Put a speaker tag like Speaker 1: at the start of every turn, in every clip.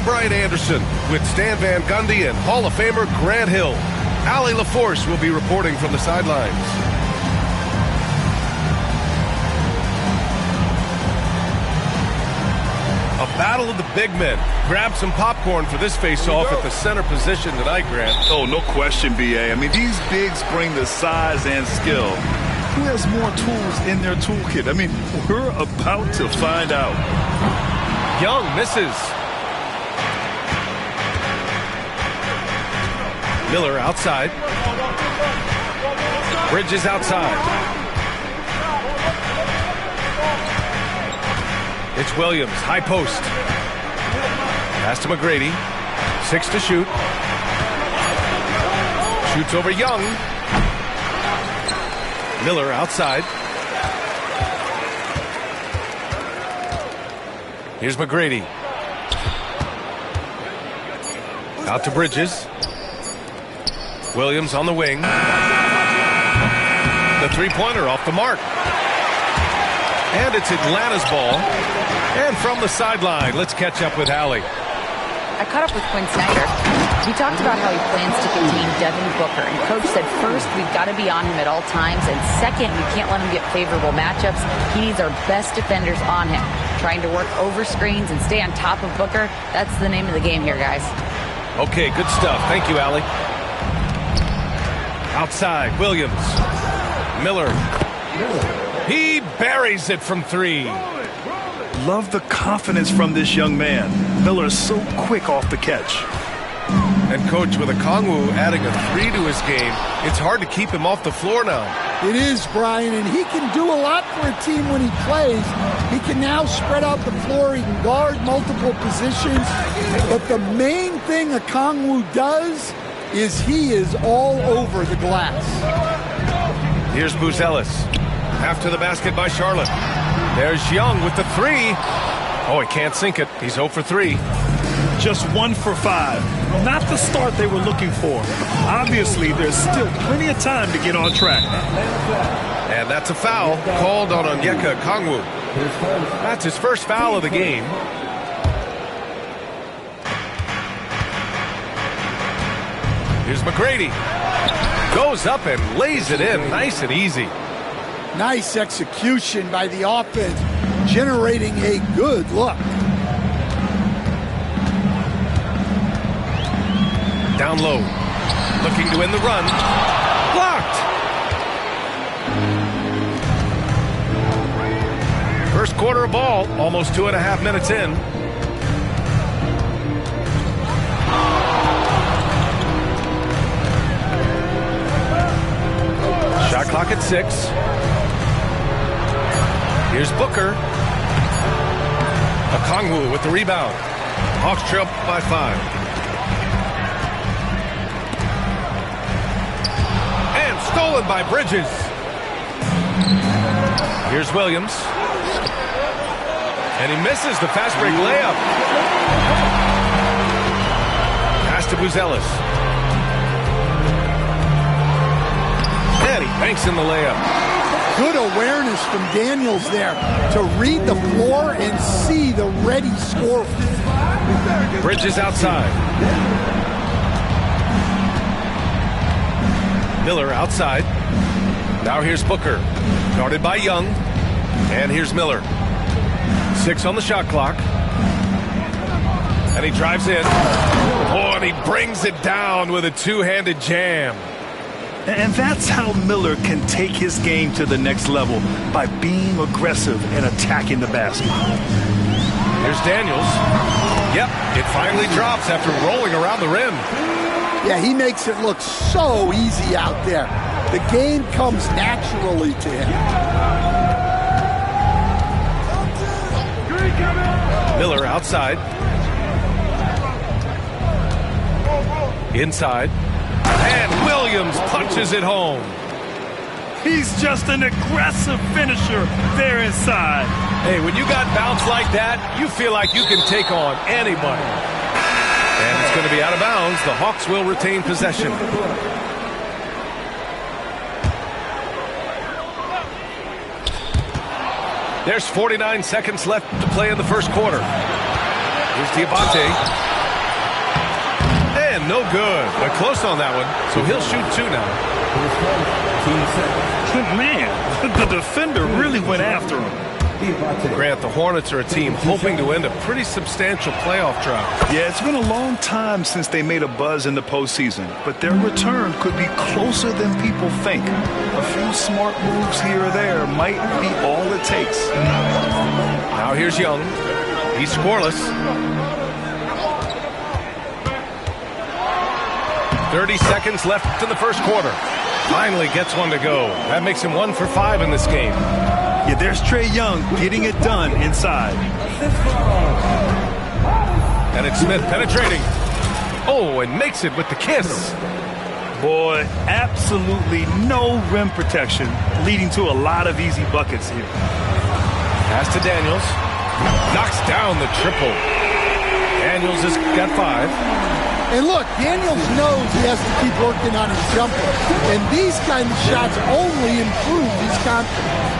Speaker 1: Brian Anderson with Stan Van Gundy and Hall of Famer Grant Hill. Allie LaForce will be reporting from the sidelines. A battle of the big men. Grab some popcorn for this face-off at the center position tonight, Grant.
Speaker 2: Oh, no question, B.A. I mean, these bigs bring the size and skill. Who has more tools in their toolkit? I mean, we're about to find out.
Speaker 1: Young misses. Miller outside. Bridges outside. It's Williams, high post. Pass to McGrady. 6 to shoot. Shoots over Young. Miller outside. Here's McGrady. Out to Bridges. Williams on the wing. The three-pointer off the mark. And it's Atlanta's ball. And from the sideline, let's catch up with Allie.
Speaker 3: I caught up with Quinn Snyder. He talked about how he plans to contain Devin Booker. And Coach said, first, we've got to be on him at all times. And second, we can't let him get favorable matchups. He needs our best defenders on him. Trying to work over screens and stay on top of Booker. That's the name of the game here, guys.
Speaker 1: Okay, good stuff. Thank you, Allie. Outside, Williams. Miller. He buries it from 3.
Speaker 2: Love the confidence from this young man. Miller is so quick off the catch.
Speaker 1: And Coach, with Okongwu adding a 3 to his game, it's hard to keep him off the floor now.
Speaker 4: It is, Brian, and he can do a lot for a team when he plays. He can now spread out the floor. He can guard multiple positions. But the main thing Okongwu does is he is all over the glass.
Speaker 1: Here's Buzelis. After the basket by Charlotte. There's Young with the 3. Oh, he can't sink it. He's 0 for 3.
Speaker 2: Just 1 for 5. Not the start they were looking for. Obviously, there's still plenty of time to get on track.
Speaker 1: And that's a foul called on Onyeka Okongwu. That's his first foul of the game. Here's McGrady. Goes up and lays it in nice and easy.
Speaker 4: Nice execution by the offense, generating a good look.
Speaker 1: Down low. Looking to win the run. Blocked. First quarter of ball, almost 2.5 minutes in. Shot clock at 6. Here's Booker. Okongwu with the rebound. Hawks trail by 5. And stolen by Bridges. Here's Williams. And he misses the fast break layup. Pass to Buzelis. And he banks in the layup.
Speaker 4: Good awareness from Daniels there to read the floor and see the ready scorer.
Speaker 1: Bridges outside. Miller outside. Now here's Booker. Guarded by Young. And here's Miller. 6 on the shot clock. And he drives in. Oh, and he brings it down with a two-handed jam.
Speaker 2: And that's how Miller can take his game to the next level, by being aggressive and attacking the basket.
Speaker 1: Here's Daniels. Yep, it finally drops after rolling around the rim.
Speaker 4: Yeah, he makes it look so easy out there. The game comes naturally to him.
Speaker 1: Miller outside. Inside. And Williams punches it home.
Speaker 2: He's just an aggressive finisher there inside.
Speaker 1: Hey, when you got bounce like that, you feel like you can take on anybody. And it's going to be out of bounds. The Hawks will retain possession. There's 49 seconds left to play in the first quarter. Here's Diabate. no good. But close on that one, so he'll shoot 2 now.
Speaker 2: Man, the defender really went after him.
Speaker 1: Grant, the Hornets are a team hoping to end a pretty substantial playoff drought.
Speaker 2: Yeah, it's been a long time since they made a buzz in the postseason, but their return could be closer than people think. A few smart moves here or there might be all it takes.
Speaker 1: Now here's Young. He's scoreless. 30 seconds left in the first quarter. Finally gets one to go. That makes him 1 for 5 in this game.
Speaker 2: Yeah, there's Trae Young getting it done inside.
Speaker 1: And it's Smith penetrating. Oh, and makes it with the kiss.
Speaker 2: Boy, absolutely no rim protection, leading to a lot of easy buckets here.
Speaker 1: Pass to Daniels. Knocks down the triple. Daniels has got 5.
Speaker 4: And look, Daniels knows he has to keep working on his jumper. And these kind of shots only improve his confidence.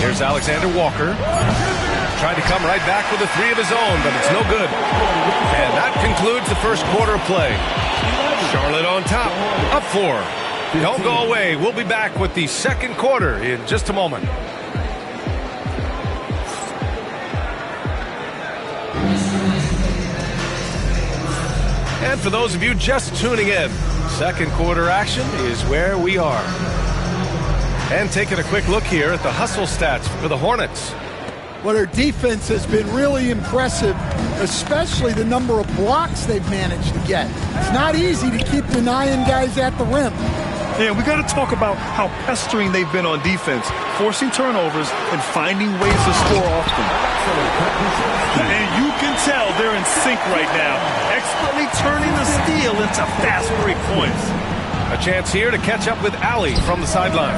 Speaker 1: Here's Alexander Walker. Trying to come right back with a 3 of his own, but it's no good. And that concludes the first quarter of play. Charlotte on top, up 4. Don't go away. We'll be back with the second quarter in just a moment. And for those of you just tuning in, second quarter action is where we are. And taking a quick look here at the hustle stats for the Hornets.
Speaker 4: Well, their defense has been really impressive, especially the number of blocks they've managed to get. It's not easy to keep denying guys at the rim.
Speaker 2: Yeah, we got to talk about how pestering they've been on defense, forcing turnovers and finding ways to score often. And you can tell they're in sync right now, expertly turning the steal into fast break points.
Speaker 1: A chance here to catch up with Allie from the sideline.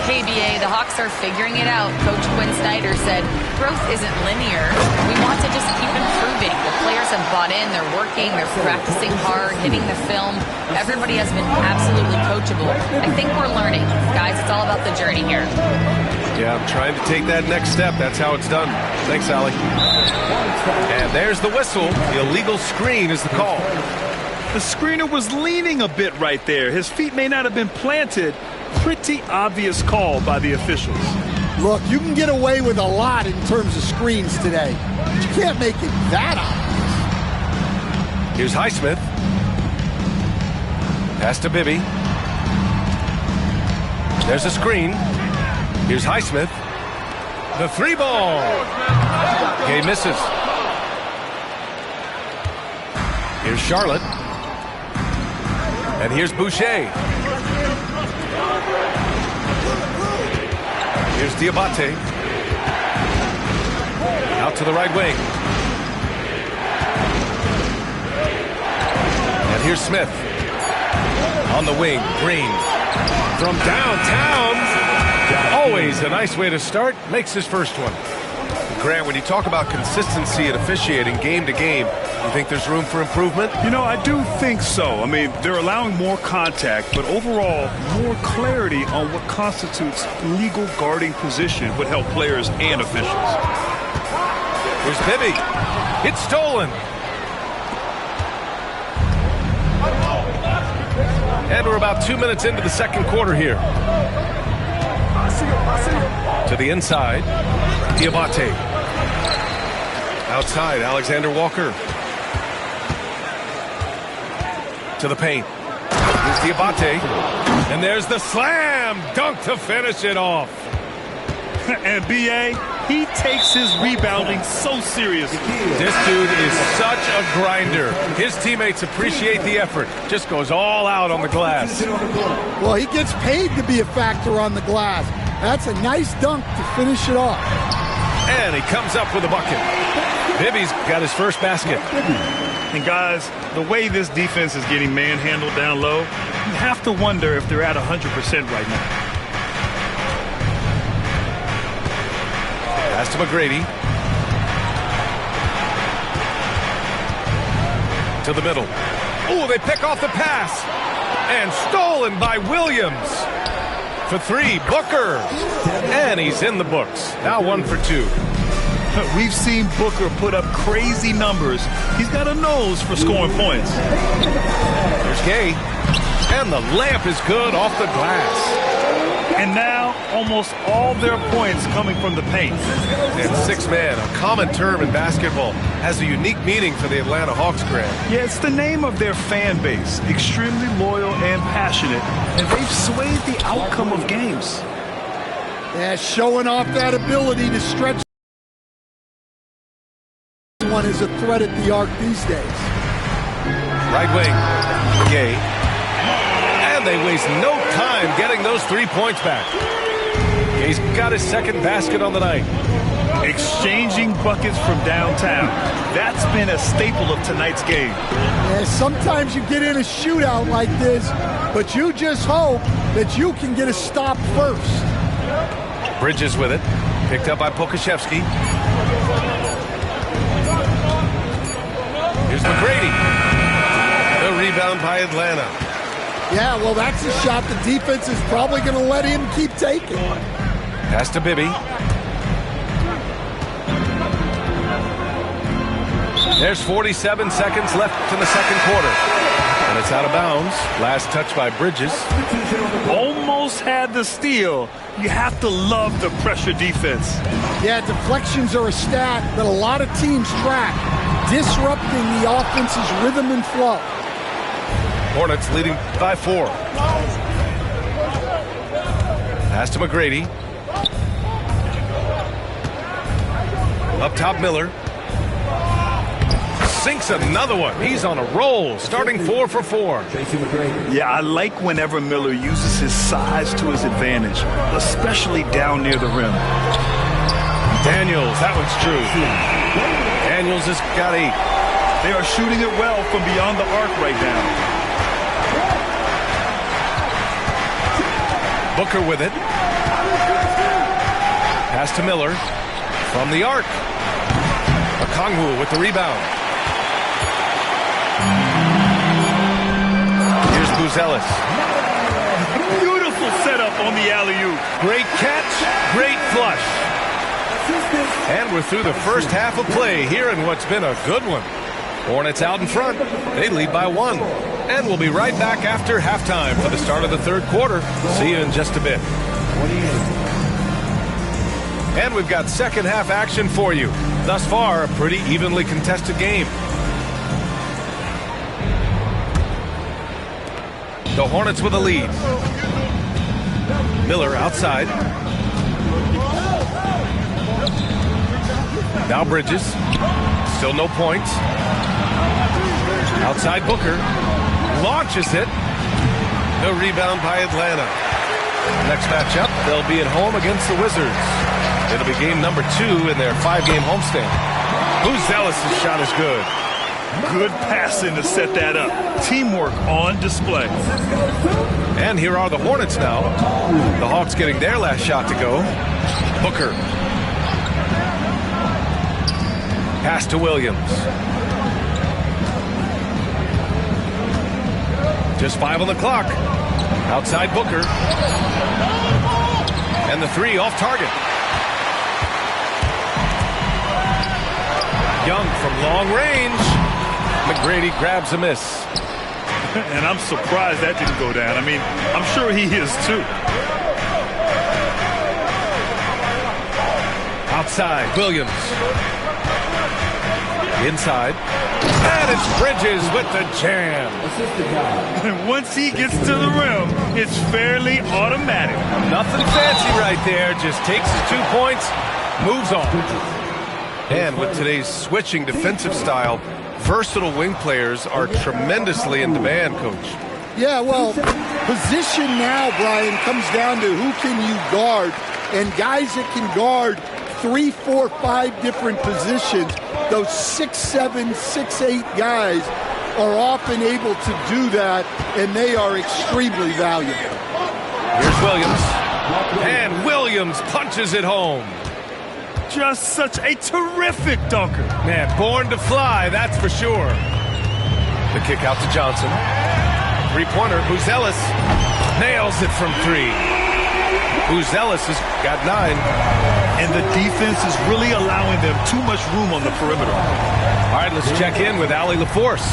Speaker 3: KBA, the Hawks are figuring it out. Coach Quinn Snyder said, growth isn't linear. We want to just keep improving. The players have bought in. They're working. They're practicing hard, hitting the film. Everybody has been absolutely coachable. I think we're learning. Guys, it's all about the journey here.
Speaker 1: Yeah, I'm trying to take that next step. That's how it's done. Thanks, Allie. And there's the whistle. The illegal screen is the call.
Speaker 2: The screener was leaning a bit right there. His feet may not have been planted. Pretty obvious call by the officials.
Speaker 4: Look, you can get away with a lot in terms of screens today. But you can't make it that obvious.
Speaker 1: Here's Highsmith. Pass to Bibby. There's a screen. Here's Highsmith. The 3 ball. Gay misses. Here's Charlotte. And here's Boucher. Here's Diabate. Out to the right wing. And here's Smith. On the wing, Green. From downtown. Always a nice way to start. Makes his first one. Grant, when you talk about consistency and officiating game to game, you think there's room for improvement?
Speaker 2: You know, I do think so. I mean, they're allowing more contact, but overall, more clarity on what constitutes legal guarding position would help players and officials.
Speaker 1: Here's Bibby. It's stolen. And we're about 2 minutes into the second quarter here. To the inside, Diabate. Outside, Alexander Walker. To the paint. Here's Diabate. And there's the slam dunk to finish it off.
Speaker 2: And B.A., he takes his rebounding so seriously.
Speaker 1: This dude is such a grinder. His teammates appreciate the effort. Just goes all out on the glass.
Speaker 4: Well, he gets paid to be a factor on the glass. That's a nice dunk to finish it off.
Speaker 1: And he comes up with a bucket. Bibby's got his first basket.
Speaker 2: And guys, the way this defense is getting manhandled down low, you have to wonder if they're at 100% right now.
Speaker 1: Pass to McGrady. To the middle. Oh, they pick off the pass. And stolen by Williams. For 3, Booker. And he's in the books. Now 1 for 2.
Speaker 2: We've seen Booker put up crazy numbers. He's got a nose for scoring points.
Speaker 1: There's Gay. And the layup is good off the glass.
Speaker 2: And now, almost all their points coming from the paint.
Speaker 1: And six-man, a common term in basketball, has a unique meaning for the Atlanta Hawks, Grant.
Speaker 2: Yeah, it's the name of their fan base. Extremely loyal and passionate. And they've swayed the outcome of games.
Speaker 4: Yeah, showing off that ability to stretch one is a threat at the arc these days.
Speaker 1: Right wing, Gay. And they waste no time getting those 3 points back. Gay's got his second basket on the night.
Speaker 2: Exchanging buckets from downtown. That's been a staple of tonight's game.
Speaker 4: Yeah, sometimes you get in a shootout like this, but you just hope that you can get a stop first.
Speaker 1: Bridges with it. Picked up by Pokusevski. Here's McGrady. The rebound by Atlanta.
Speaker 4: Yeah, well, that's a shot the defense is probably going to let him keep taking.
Speaker 1: Pass to Bibby. There's 47 seconds left in the second quarter. And it's out of bounds. Last touch by Bridges.
Speaker 2: Almost had the steal. You have to love the pressure defense.
Speaker 4: Yeah, deflections are a stat that a lot of teams track, disrupting the offense's rhythm and flow.
Speaker 1: Hornets leading by 4. Pass to McGrady. Up top, Miller. Sinks another one. He's on a roll, starting 4 for 4.
Speaker 2: Yeah, I like whenever Miller uses his size to his advantage, especially down near the rim.
Speaker 1: Daniels, that one's true. Daniels has got 8.
Speaker 2: They are shooting it well from beyond the arc right now.
Speaker 1: Booker with it. Pass to Miller from the arc. Okongwu with the rebound. Here's Buzelis.
Speaker 2: Beautiful setup on the alley-oop.
Speaker 1: Great catch, great flush. And we're through the first half of play here in what's been a good one. Hornets out in front. They lead by 1. And we'll be right back after halftime for the start of the third quarter. See you in just a bit. And we've got second half action for you. Thus far, a pretty evenly contested game. The Hornets with a lead. Miller outside. Now Bridges. Still no points. Outside Booker. Launches it. The rebound by Atlanta. Next matchup, they'll be at home against the Wizards. It'll be game number 2 in their 5-game homestand. Buzelis' shot is good.
Speaker 2: Good passing to set that up. Teamwork on display.
Speaker 1: And here are the Hornets now. The Hawks getting their last shot to go. Booker. Pass to Williams. Just 5 on the clock. Outside Booker. And the 3 off target. Young from long range. McGrady grabs a miss.
Speaker 2: And I'm surprised that didn't go down. I mean, I'm sure he is too.
Speaker 1: Outside, Williams. Inside. And it's Bridges with the jam.
Speaker 2: And once he gets to the rim, it's fairly automatic.
Speaker 1: Nothing fancy right there. Just takes his 2 points, moves on. And with today's switching defensive style, versatile wing players are tremendously in demand, Coach.
Speaker 4: Yeah, well, position now, Brian, comes down to who can you guard. And guys that can guard 3, 4, 5 different positions, those 6'7", 6'8" guys are often able to do that, and they are extremely valuable.
Speaker 1: Here's Williams. And Williams punches it home.
Speaker 2: Just such a terrific dunker.
Speaker 1: Man, born to fly, that's for sure. The kick out to Johnson. Three-pointer, Buzelis nails it from 3. Buzelis has got 9.
Speaker 2: And the defense is really allowing them too much room on the perimeter.
Speaker 1: All right, let's check in with Allie LaForce.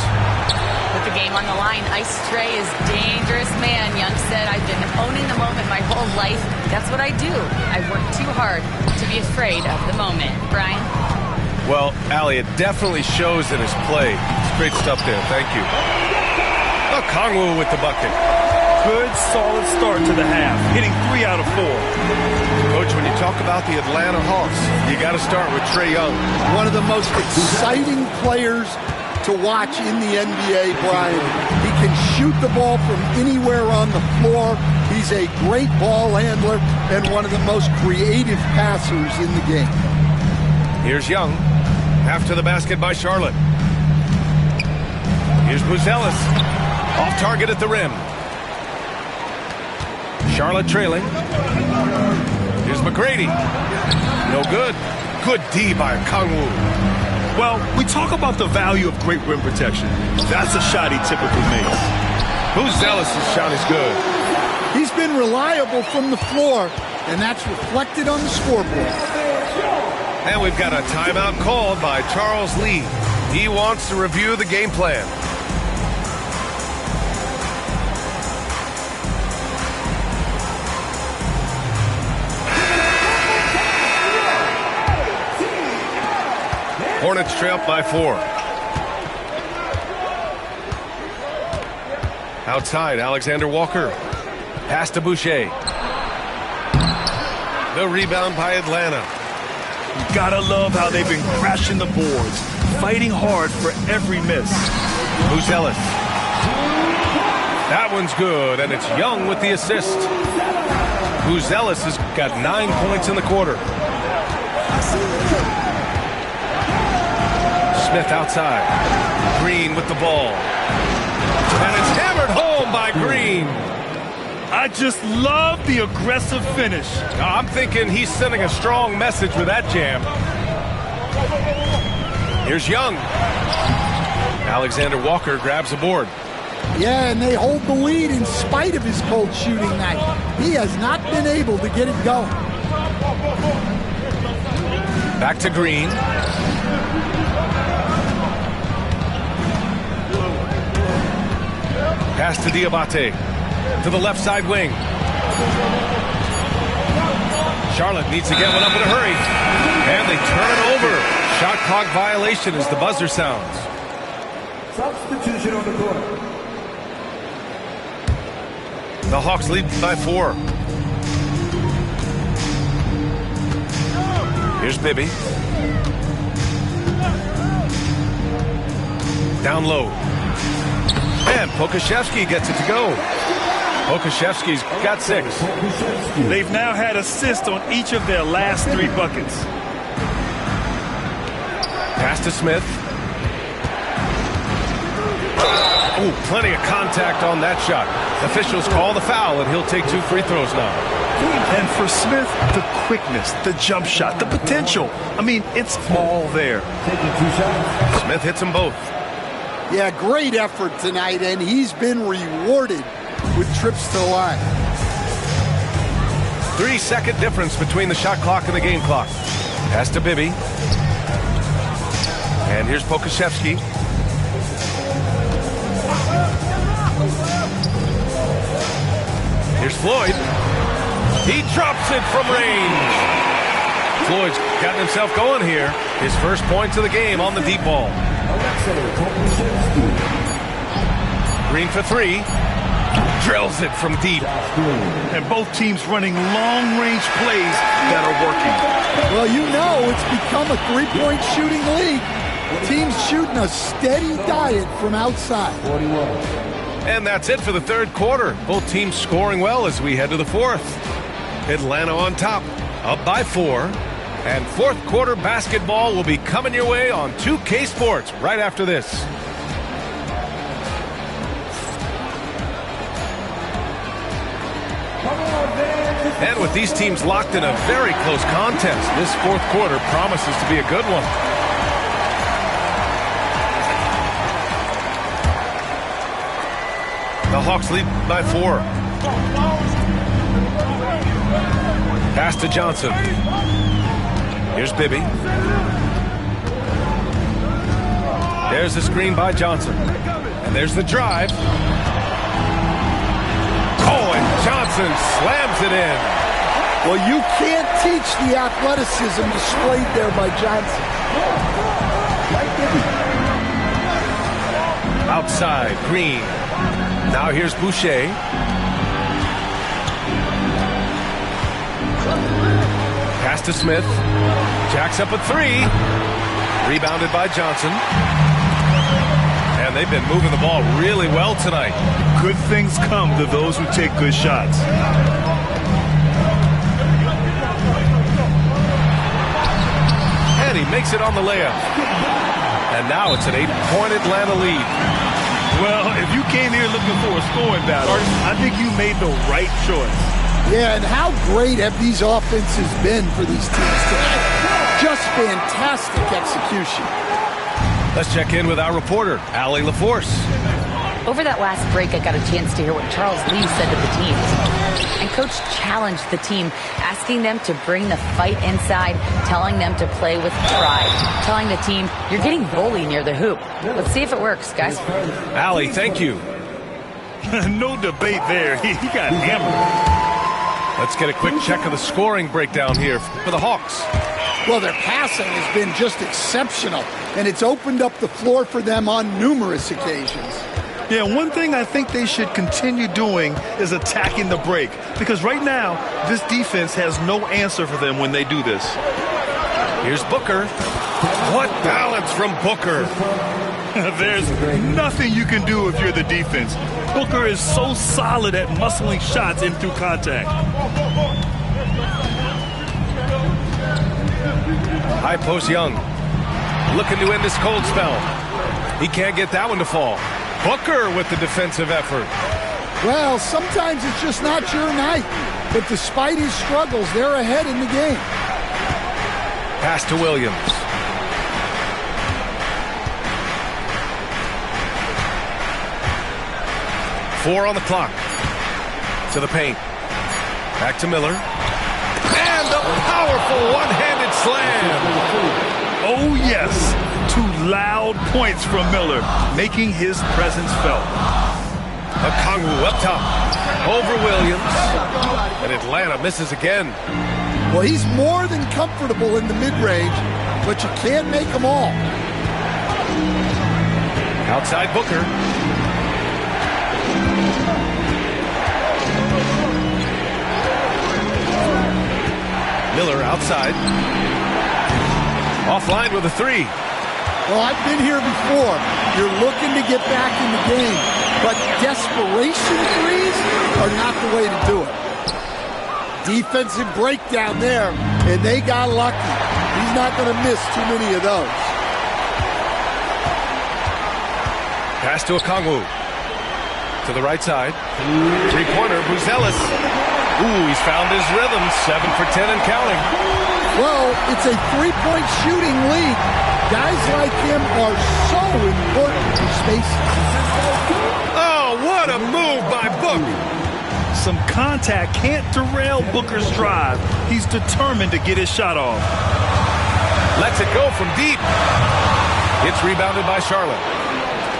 Speaker 3: With the game on the line, Ice Trae is dangerous, man. Young said, I've been owning the moment my whole life. That's what I do. I work too hard to be afraid of the moment. Brian?
Speaker 1: Well, Allie, it definitely shows in his play. It's great stuff there. Thank you. Okongwu with the bucket.
Speaker 2: Good, solid start to the half, hitting 3 out of 4.
Speaker 1: Coach, when you talk about the Atlanta Hawks, you got to start with Trae Young.
Speaker 4: One of the most exciting players to watch in the NBA, Brian. He can shoot the ball from anywhere on the floor. He's a great ball handler and one of the most creative passers in the game.
Speaker 1: Here's Young. After the basket by Charlotte. Here's Buzelis. Off target at the rim. Charlotte trailing. Here's McGrady. No good. Good D by Okongwu.
Speaker 2: Well, we talk about the value of great rim protection. That's a shot he typically makes.
Speaker 1: Buzelis' shot is good.
Speaker 4: He's been reliable from the floor, and that's reflected on the scoreboard.
Speaker 1: And we've got a timeout called by Charles Lee. He wants to review the game plan. Hornets trail up by 4. Outside, Alexander Walker. Pass to Boucher. The rebound by Atlanta.
Speaker 2: You gotta love how they've been crashing the boards, fighting hard for every miss.
Speaker 1: Buzelis. That one's good, and it's Young with the assist. Buzelis has got 9 points in the quarter. Smith outside. Green with the ball. And it's hammered home by Green.
Speaker 2: I just love the aggressive finish.
Speaker 1: I'm thinking he's sending a strong message with that jam. Here's Young. Alexander Walker grabs the board.
Speaker 4: Yeah, and they hold the lead in spite of his cold shooting night. He has not been able to get it going.
Speaker 1: Back to Green. Pass to Diabate. To the left side wing. Charlotte needs to get one up in a hurry. And they turn it over. Shot clock violation as the buzzer sounds.
Speaker 5: Substitution on the court.
Speaker 1: The Hawks lead by 4. Here's Bibby. Down low. And Pokusevski gets it to go. Pokusevski's got 6.
Speaker 2: They've now had assists on each of their last 3 buckets.
Speaker 1: Pass to Smith. Oh, plenty of contact on that shot. Officials call the foul, and he'll take 2 free throws now.
Speaker 2: And for Smith, the quickness, the jump shot, the potential. I mean, it's all there.
Speaker 1: Smith hits them both.
Speaker 4: Yeah, great effort tonight, and he's been rewarded with trips to the line.
Speaker 1: 3-second difference between the shot clock and the game clock. Pass to Bibby. And here's Pokusevski. Here's Floyd. He drops it from range. Floyd's gotten himself going here. His first points of the game on the deep ball. Green for 3. Drills it from deep.
Speaker 2: And both teams running long-range plays that are working.
Speaker 4: Well, you know it's become a 3-point shooting league. Teams shooting a steady diet from outside.
Speaker 1: And that's it for the third quarter. Both teams scoring well as we head to the fourth. Atlanta on top, up by 4. And fourth quarter basketball will be coming your way on 2K Sports right after this. And with these teams locked in a very close contest, this fourth quarter promises to be a good one. The Hawks lead by 4. Pass to Johnson. Here's Bibby. There's the screen by Johnson. And there's the drive. Oh, and Johnson slams it in.
Speaker 4: Well, you can't teach the athleticism displayed there by Johnson.
Speaker 1: Outside, Green. Now here's Boucher. Pass to Smith. Jacks up a three. Rebounded by Johnson. And they've been moving the ball really well tonight.
Speaker 2: Good things come to those who take good shots.
Speaker 1: And he makes it on the layup. And now it's an 8-point Atlanta lead.
Speaker 2: Well, if you came here looking for a scoring battle, I think you made the right choice.
Speaker 4: Yeah, and how great have these offenses been for these teams tonight? Just fantastic execution.
Speaker 1: Let's check in with our reporter, Allie LaForce.
Speaker 3: Over that last break, I got a chance to hear what Charles Lee said to the team. And Coach challenged the team, asking them to bring the fight inside, telling them to play with pride, telling the team, you're getting bullied near the hoop. Let's see if it works, guys.
Speaker 1: Allie, thank you.
Speaker 2: No debate there. He got hammered.
Speaker 1: Let's get a quick check of the scoring breakdown here for the Hawks.
Speaker 4: Well, their passing has been just exceptional, and it's opened up the floor for them on numerous occasions.
Speaker 2: Yeah, one thing I think they should continue doing is attacking the break, because right now, this defense has no answer for them when they do this.
Speaker 1: Here's Booker. What balance from Booker.
Speaker 2: There's nothing you can do if you're the defense. Booker is so solid at muscling shots in through contact.
Speaker 1: High post Young. Looking to end this cold spell. He can't get that one to fall. Booker with the defensive effort.
Speaker 4: Well, sometimes it's just not your night. But despite his struggles, they're ahead in the game.
Speaker 1: Pass to Williams. Four on the clock. To the paint. Back to Miller. And a powerful one-handed slam.
Speaker 2: Oh, yes. Two loud points from Miller, making his presence felt.
Speaker 1: Okongwu up top. Over Williams. And Atlanta misses again.
Speaker 4: Well, he's more than comfortable in the mid-range, but you can't make them all.
Speaker 1: Outside Booker. Miller outside. Offline with a three.
Speaker 4: Well, I've been here before. You're looking to get back in the game, but desperation threes are not the way to do it. Defensive breakdown there, and they got lucky. He's not going to miss too many of those.
Speaker 1: Pass to Okongwu. To the right side. Three-pointer, Buzelis. Ooh, he's found his rhythm. 7 for 10 and counting.
Speaker 4: Well, it's a three-point shooting league. Guys like him are so important for spacing.
Speaker 1: Oh, what a move by Book.
Speaker 2: Some contact can't derail Booker's drive. He's determined to get his shot off.
Speaker 1: Lets it go from deep. It's rebounded by Charlotte.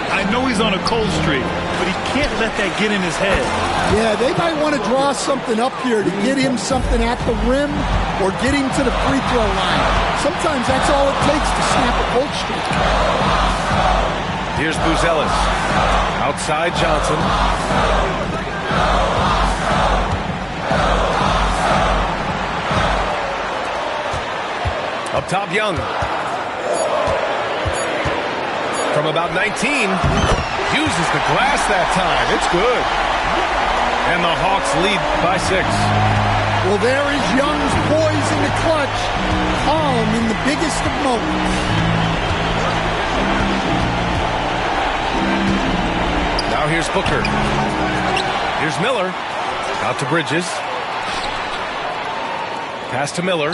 Speaker 2: I know he's on a cold streak, but he can't let that get in his head.
Speaker 4: Yeah, they might want to draw something up here to get him something at the rim or get him to the free throw line. Sometimes that's all it takes to snap a cold streak.
Speaker 1: Here's Buzelis. Outside Johnson. Up top, Young. From about 19, uses the glass that time. It's good. And the Hawks lead by 6.
Speaker 4: Well, there is Young's poise in the clutch. Calm in the biggest of moments.
Speaker 1: Now here's Booker. Here's Miller. Out to Bridges. Pass to Miller.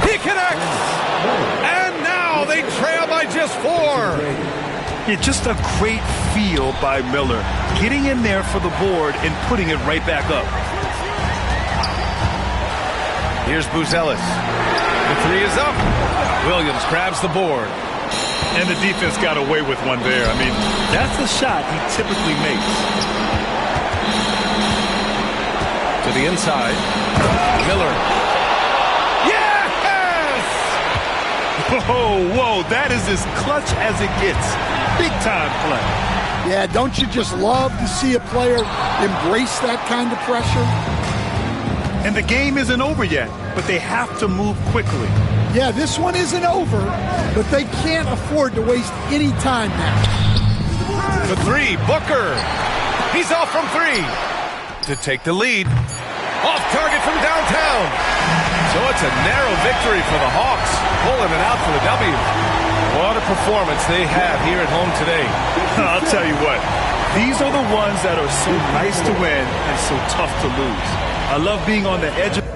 Speaker 1: He connects! And now they trail by just 4.
Speaker 2: Yeah, just a great feel by Miller, getting in there for the board and putting it right back up.
Speaker 1: Here's Buzelis. The three is up. Williams grabs the board.
Speaker 2: And the defense got away with one there. I mean, that's a shot he typically makes.
Speaker 1: To the inside. Miller.
Speaker 2: Yes! Whoa, that is as clutch as it gets. Big time play.
Speaker 4: Yeah, don't you just love to see a player embrace that kind of pressure?
Speaker 2: And the game isn't over yet, but they have to move quickly.
Speaker 4: Yeah, this one isn't over, but they can't afford to waste any time now.
Speaker 1: The three, Booker. He's off from three. To take the lead. Off target from downtown. So it's a narrow victory for the Hawks. Pulling it out for the W. What a performance they have here at home today.
Speaker 2: I'll tell you what, these are the ones that are so nice to win and so tough to lose. I love being on the edge of